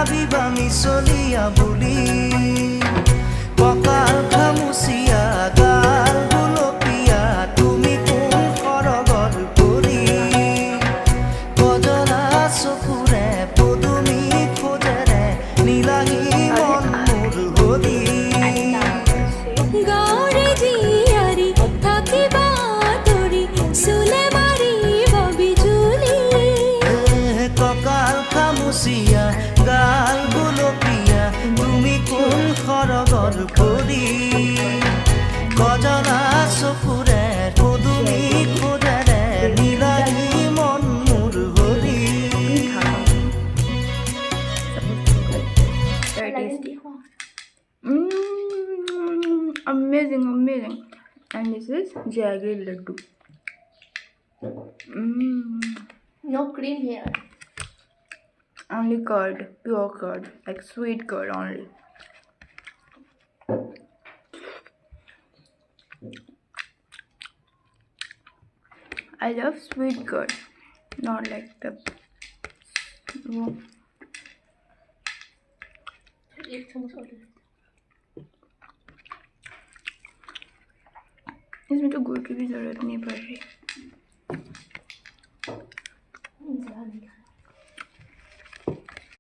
ভাবিবা মিছলিয়া বুলি কঁকাল খামুচিয়া গাল গুলপীয়া তুমি কোন সৰগৰ পৰি কজলা চকুৰে পদুমী খোজেৰে নীলাহী মন মোৰ হৰি গাঁৱৰে জীয়াৰী থাকিবা তৰি চুলে মাৰিব বিজুলী কঁকাল খামুচিয়া গাল গুলপীয়া তুমি কোন সৰগৰ পৰি কজলা চকুৰে পদুমী খোজেৰে নীলাহী মন মোৰ Hari Very tasty. Amazing, amazing. And this is jaggery laddu. No cream here. Only curd, pure curd, like sweet curd only. I love sweet curd, not like the. एक चम्मच और इसमें तो गुड़ की भी जरूरत नहीं पड़ रही.